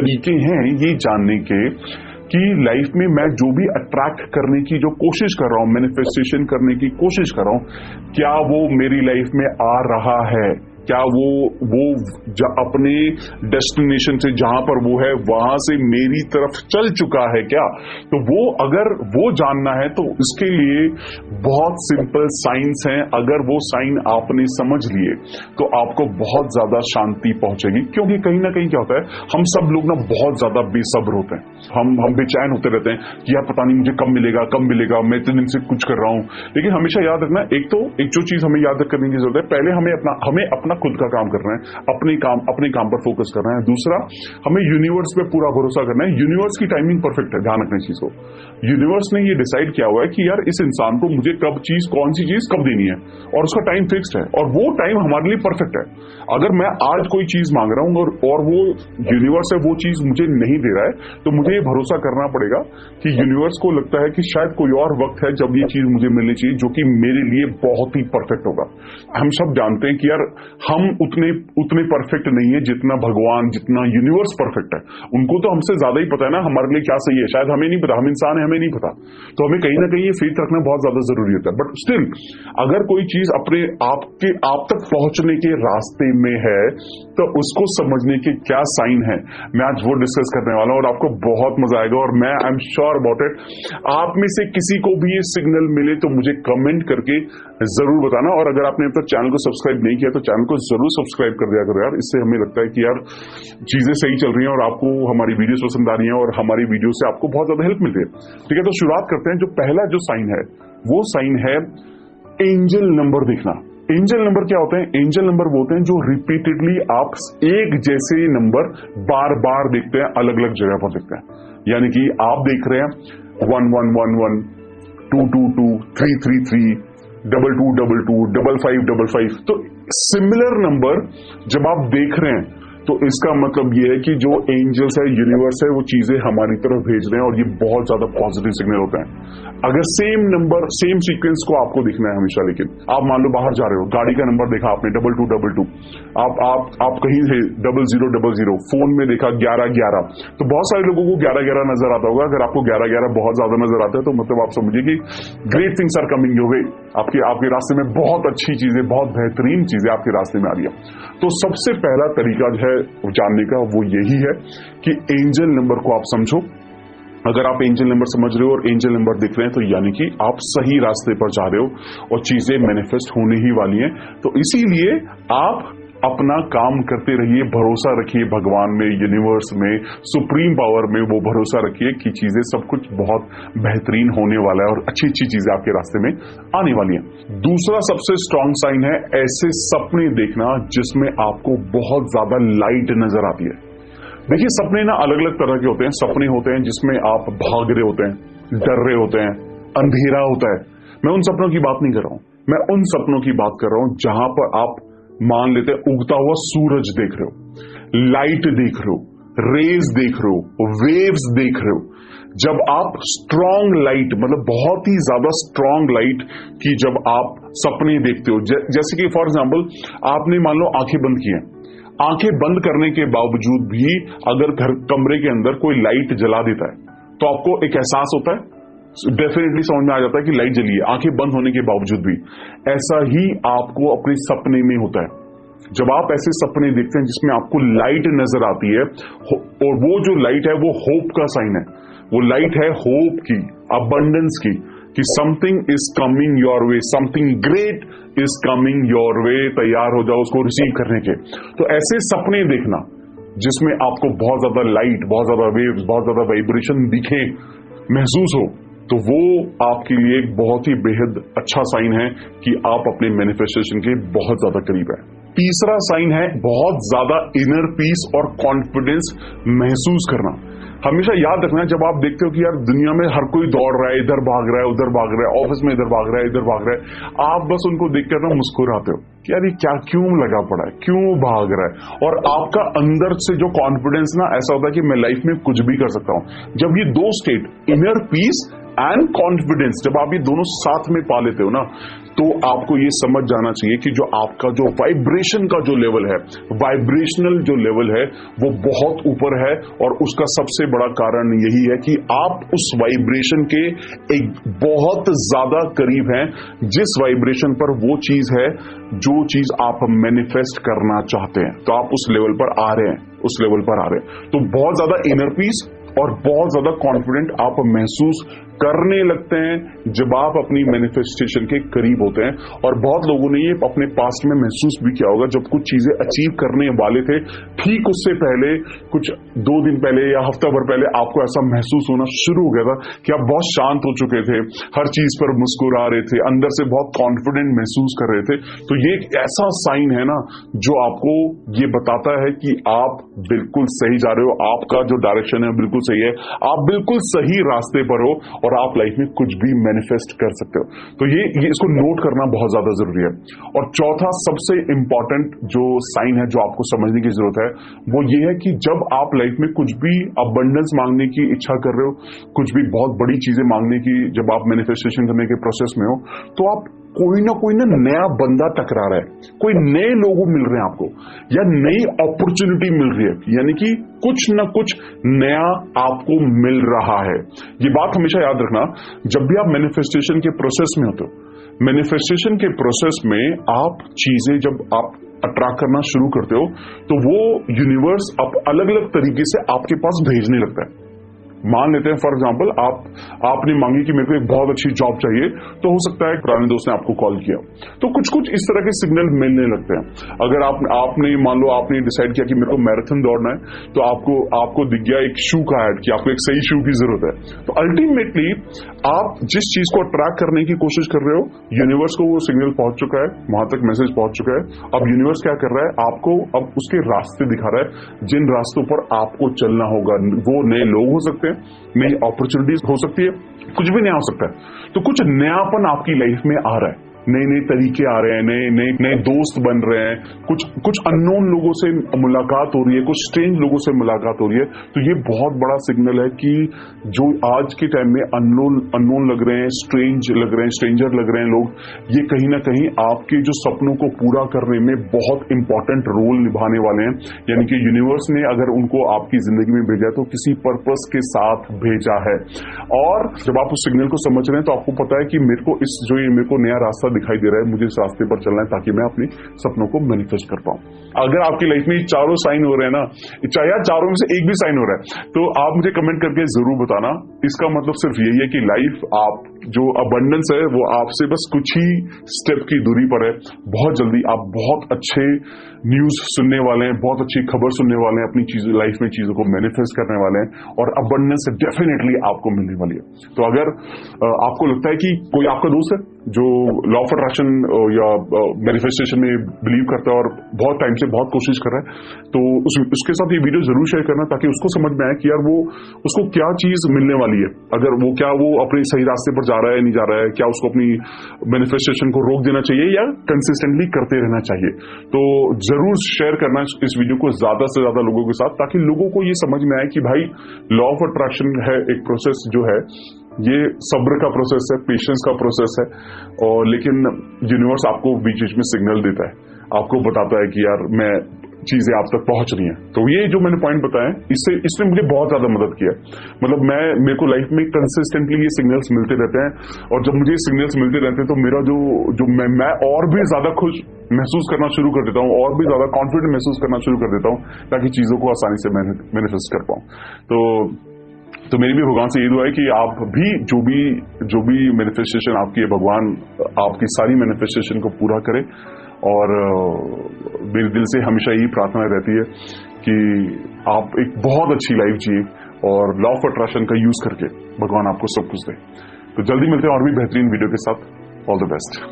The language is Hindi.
तरीके हैं ये जानने के कि लाइफ में मैं जो भी अट्रैक्ट करने की जो कोशिश कर रहा हूं, मैनिफेस्टेशन करने की कोशिश कर रहा हूं, क्या वो मेरी लाइफ में आ रहा है? क्या वो अपने डेस्टिनेशन से जहां पर वो है वहां से मेरी तरफ चल चुका है क्या? तो वो अगर वो जानना है तो इसके लिए बहुत सिंपल साइंस हैं। अगर वो साइन आपने समझ लिए तो आपको बहुत ज्यादा शांति पहुंचेगी, क्योंकि कहीं ना कहीं क्या होता है, हम सब लोग ना बहुत ज्यादा बेसब्र होते हैं, हम बेचैन होते रहते हैं कि यार पता नहीं मुझे कब मिलेगा, मैं इतने दिन से कुछ कर रहा हूं। लेकिन हमेशा याद रखना, एक जो चीज हमें याद करने की जरूरत है, पहले हमें अपना खुद का काम करना है, अपने काम पर फोकस करना है। दूसरा, हमें यूनिवर्स पे पूरा भरोसा करना है। यूनिवर्स की टाइमिंग परफेक्ट है, ध्यान रखना इस चीज को। यूनिवर्स ने ये डिसाइड किया हुआ है कि यार इस इंसान को मुझे कौन सी चीज कब देनी है, और उसका टाइम फिक्स्ड है, और वो टाइम हमारे लिए परफेक्ट है। अगर मैं आज कोई चीज मांग रहा हूं और वो यूनिवर्स है वो चीज मुझे नहीं दे रहा है, तो मुझे ये भरोसा करना पड़ेगा कि यूनिवर्स को लगता है कि शायद कोई और वक्त है जब ये चीज मुझे मिलनी चाहिए, जो कि मेरे लिए बहुत ही परफेक्ट होगा। हम सब जानते हैं कि यार हम उतने परफेक्ट नहीं है जितना भगवान, जितना यूनिवर्स परफेक्ट है। उनको तो हमसे ज्यादा ही पता है ना हमारे लिए क्या सही है, शायद हमें नहीं पता, हम इंसान है, हमें नहीं पता। तो हमें कहीं ना कहीं ये फेथ रखना बहुत ज्यादा जरूरी होता है। बट स्टिल, अगर कोई चीज आप तक पहुंचने के रास्ते में है तो उसको समझने के क्या साइन है, मैं आज वो डिस्कस करने वाला हूं और आपको बहुत मजा आएगा। और मैं I am sure about it, आप में से किसी को भी ये सिग्नल मिले तो मुझे कमेंट करके जरूर बताना। और अगर आपने अब तक चैनल को सब्सक्राइब नहीं किया तो चैनल को जरूर सब्सक्राइब कर दिया करो यार। इससे हमें लगता है कि यार चीजें सही चल रही हैं और आपको हमारी वीडियोस पसंद आ रही हैं और हमारी वीडियो से आपको बहुत ज्यादा हेल्प मिल रही है। ठीक है, तो शुरुआत करते हैं। जो पहला जो साइन है वो साइन है एंजल नंबर देखना। एंजल नंबर क्या होते हैं? एंजल नंबर वो होते हैं जो रिपीटेडली आप एक जैसे नंबर बार बार देखते हैं, अलग अलग जगह पर देखते हैं। यानी कि आप देख रहे हैं 1111, 222, 333, 2222, 5555। तो सिमिलर नंबर जब आप देख रहे हैं तो इसका मतलब ये है कि जो एंजल्स है, यूनिवर्स है, वो चीजें हमारी तरफ भेज रहे हैं और ये बहुत ज्यादा पॉजिटिव सिग्नल होता है। अगर सेम नंबर, सेम सीक्वेंस को आपको दिखना है हमेशा, लेकिन आप मान लो बाहर जा रहे हो, गाड़ी का नंबर देखा आपने 2222, आप कहीं थे 0000, फोन में देखा 1111, तो बहुत सारे लोगों को 1111 नजर आता होगा। अगर आपको 1111 बहुत ज्यादा नजर आता है तो मतलब आप समझिए कि great things are coming your way. आपके रास्ते में बहुत अच्छी चीजें, बहुत बेहतरीन चीजें आपके रास्ते में आ रही है। तो सबसे पहला तरीका जो है जानने का वो यही है कि एंजल नंबर को आप समझो। अगर आप एंजल नंबर समझ रहे हो और एंजल नंबर दिख रहे हैं तो यानी कि आप सही रास्ते पर जा रहे हो और चीजें मैनिफेस्ट होने ही वाली हैं। तो इसीलिए आप अपना काम करते रहिए, भरोसा रखिए भगवान में, यूनिवर्स में, सुप्रीम पावर में वो भरोसा रखिए कि चीजें सब कुछ बहुत बेहतरीन होने वाला है और अच्छी अच्छी चीजें आपके रास्ते में आने वाली हैं। दूसरा सबसे स्ट्रांग साइन है ऐसे सपने देखना जिसमें आपको बहुत ज्यादा लाइट नजर आती है। देखिए, सपने ना अलग अलग तरह के होते हैं। सपने होते हैं जिसमें आप भाग रहे होते हैं, डर रहे होते हैं, अंधेरा होता है। मैं उन सपनों की बात नहीं कर रहा हूं, मैं उन सपनों की बात कर रहा हूं जहां पर आप मान लेते हैं उगता हुआ सूरज देख रहे हो, लाइट देख रहे हो, रेज देख रहे हो, वेव्स देख रहे हो। जब आप स्ट्रॉन्ग लाइट, मतलब बहुत ही ज्यादा स्ट्रॉन्ग लाइट की जब आप सपने देखते हो, जैसे कि फॉर एग्जांपल आपने मान लो आंखें बंद की हैं, आंखें बंद करने के बावजूद भी अगर कमरे के अंदर कोई लाइट जला देता है तो आपको एक एहसास होता है, डेफिनेटली समझ में आ जाता है कि लाइट जली है, आंखें बंद होने के बावजूद भी। ऐसा ही आपको अपने सपने में होता है। जब आप ऐसे सपने देखते हैं जिसमें आपको लाइट नजर आती है, और वो जो लाइट है वो होप का साइन है, वो लाइट है होप की, अबंडेंस की, कि something is coming your way, something great is coming your वे। तैयार हो जाओ उसको रिसीव करने के। तो ऐसे सपने देखना जिसमें आपको बहुत ज्यादा लाइट, बहुत ज्यादा वेव्स, बहुत ज्यादा वाइब्रेशन दिखे, महसूस हो, तो वो आपके लिए एक बहुत ही बेहद अच्छा साइन है कि आप अपने मैनिफेस्टेशन के बहुत ज्यादा करीब है। तीसरा साइन है बहुत ज्यादा इनर पीस और कॉन्फिडेंस महसूस करना। हमेशा याद रखना, जब आप देखते हो कि यार दुनिया में हर कोई दौड़ रहा है, इधर भाग रहा है, उधर भाग रहा है, ऑफिस में इधर भाग रहा है, इधर भाग रहा है, आप बस उनको देख कर ना मुस्कुराते हो, कि यार ये क्या, क्यों लगा पड़ा है, क्यों भाग रहा है। और आपका अंदर से जो कॉन्फिडेंस ना ऐसा होता है कि मैं लाइफ में कुछ भी कर सकता हूं। जब ये दो state, inner peace and confidence, जब आप ये दोनों साथ में पा लेते हो ना, तो आपको ये समझ जाना चाहिए कि जो आपका जो वाइब्रेशन का जो लेवल है, वाइब्रेशनल जो लेवल है, वो बहुत ऊपर है। और उसका सबसे बड़ा कारण यही है कि आप उस वाइब्रेशन के एक बहुत ज्यादा करीब हैं, जिस वाइब्रेशन पर वो चीज है जो चीज आप मैनिफेस्ट करना चाहते हैं। तो आप उस लेवल पर आ रहे हैं, उस लेवल पर आ रहे हैं। तो बहुत ज्यादा इनर पीस और बहुत ज्यादा कॉन्फिडेंट आप महसूस करने लगते हैं जब आप अपनी मैनिफेस्टेशन के करीब होते हैं। और बहुत लोगों ने ये अपने पास्ट में महसूस भी किया होगा, जब कुछ चीजें अचीव करने वाले थे, ठीक उससे पहले कुछ 2 दिन पहले या हफ्ता भर पहले आपको ऐसा महसूस होना शुरू हो गया था कि आप बहुत शांत हो चुके थे, हर चीज पर मुस्कुरा रहे थे, अंदर से बहुत कॉन्फिडेंट महसूस कर रहे थे। तो ये एक ऐसा साइन है ना जो आपको ये बताता है कि आप बिल्कुल सही जा रहे हो, आपका जो डायरेक्शन है बिल्कुल सही है, आप बिल्कुल सही रास्ते पर हो और आप लाइफ में कुछ भी मैनिफेस्ट कर सकते हो। तो ये इसको नोट करना बहुत ज्यादा जरूरी है। और चौथा सबसे इंपॉर्टेंट जो साइन है जो आपको समझने की जरूरत है, वो ये है कि जब आप लाइफ में कुछ भी अबंडेंस मांगने की इच्छा कर रहे हो, कुछ भी बहुत बड़ी चीजें मांगने की, जब आप मैनिफेस्टेशन करने के प्रोसेस में हो, तो आप कोई ना नया बंदा टकरा रहा है, कोई नए लोग मिल रहे हैं आपको, या नई अपॉर्चुनिटी मिल रही है, यानी कि कुछ ना कुछ नया आपको मिल रहा है। ये बात हमेशा याद रखना जब भी आप मैनिफेस्टेशन के प्रोसेस में होते हो। मैनिफेस्टेशन के प्रोसेस में आप चीजें जब आप अट्रैक्ट करना शुरू करते हो, तो वो यूनिवर्स अब अलग अलग तरीके से आपके पास भेजने लगता है। मान लेते हैं फॉर एग्जांपल आपने मांगी कि मेरे को एक बहुत अच्छी जॉब चाहिए, तो हो सकता है पुराने दोस्त ने आपको कॉल किया, तो कुछ इस तरह के सिग्नल मिलने लगते हैं। अगर आपने मान लो आपने डिसाइड किया कि मेरे को मैराथन दौड़ना है, तो आपको दिख गया एक शू का ऐड कि आपको एक सही शू की जरूरत है। तो अल्टीमेटली आप जिस चीज को अट्रैक्ट करने की कोशिश कर रहे हो, यूनिवर्स को वो सिग्नल पहुंच चुका है, वहां तक मैसेज पहुंच चुका है। अब यूनिवर्स क्या कर रहा है, आपको अब उसके रास्ते दिखा रहा है, जिन रास्तों पर आपको चलना होगा। वो नए लोग हो सकते हैं, नई अपॉर्चुनिटीज हो सकती है, कुछ भी नया हो सकता है। तो कुछ नयापन आपकी लाइफ में आ रहा है, नए तरीके आ रहे हैं, नए दोस्त बन रहे हैं, कुछ अननोन लोगों से मुलाकात हो रही है, कुछ स्ट्रेंज लोगों से मुलाकात हो रही है। तो ये बहुत बड़ा सिग्नल है कि जो आज के टाइम में अननोन लग रहे हैं, स्ट्रेंज लग रहे हैं, स्ट्रेंजर लग रहे हैं लोग, ये कहीं ना कहीं आपके जो सपनों को पूरा करने में बहुत इंपॉर्टेंट रोल निभाने वाले हैं। यानी कि यूनिवर्स ने अगर उनको आपकी जिंदगी में भेजा तो किसी पर्पस के साथ भेजा है। और जब आप उस सिग्नल को समझ रहे हैं, तो आपको पता है कि मेरे को नया रास्ता दिखाई दे रहा है, मुझे इस रास्ते पर चलना है ताकि मैं अपने सपनों को मैनिफेस्ट कर पाऊं। अगर आपकी लाइफ में ये चारों साइन हो रहे हैं ना, चाहे चारों में से एक भी साइन हो रहा है, तो आप मुझे कमेंट करके जरूर बताना। इसका मतलब सिर्फ यही है कि लाइफ, आप जो अबंडेंस है वो आपसे बस कुछ ही स्टेप की दूरी पर है। बहुत जल्दी आप बहुत अच्छे न्यूज सुनने वाले हैं, बहुत अच्छी खबर सुनने वाले हैं, अपनी लाइफ में चीजों को मैनिफेस्ट करने वाले हैं, और अबंडेंस डेफिनेटली आपको मिलने वाली है। तो अगर आपको लगता है कि कोई आपका दोस्त है जो लॉ ऑफ अट्रैक्शन या मैनिफेस्टेशन में बिलीव करता है और बहुत टाइम से बहुत कोशिश कर रहा है, तो उसके साथ ये वीडियो जरूर शेयर करना, ताकि उसको समझ में आए कि यार उसको क्या चीज मिलने वाली है। अगर क्या वो अपने सही रास्ते पर जा रहा है, नहीं जा रहा है, क्या उसको अपनी मैनिफेस्टेशन को रोक देना चाहिए या कंसिस्टेंटली करते रहना चाहिए। तो जरूर शेयर करना इस वीडियो को ज्यादा से ज्यादा लोगों के साथ, ताकि लोगों को ये समझ में आए कि भाई लॉ ऑफ अट्रैक्शन है एक प्रोसेस जो है, ये सब्र का प्रोसेस है, पेशेंस का प्रोसेस है। और लेकिन यूनिवर्स आपको बीच बीच में सिग्नल देता है, आपको बताता है कि यार मैं चीजें आप तक पहुंच रही हैं। तो ये जो मैंने पॉइंट बताया, इसने मुझे बहुत ज्यादा मदद किया। मतलब मेरे को लाइफ में कंसिस्टेंटली ये सिग्नल्स मिलते रहते हैं, और जब मुझे सिग्नल्स मिलते रहते हैं तो मेरा जो मैं और भी ज्यादा खुश महसूस करना शुरू कर देता हूँ, और भी ज्यादा कॉन्फिडेंट महसूस करना शुरू कर देता हूँ, ताकि चीजों को आसानी से मैनिफेस्ट कर पाऊं। तो मेरी भी भगवान से ये दुआ है कि आप भी जो भी मैनिफेस्टेशन आपकी है, भगवान आपकी सारी मैनिफेस्टेशन को पूरा करे। और मेरे दिल से हमेशा यही प्रार्थना रहती है कि आप एक बहुत अच्छी लाइफ जिए, और लॉ ऑफ अट्रैक्शन का यूज करके भगवान आपको सब कुछ दे। तो जल्दी मिलते हैं और भी बेहतरीन वीडियो के साथ। All the best.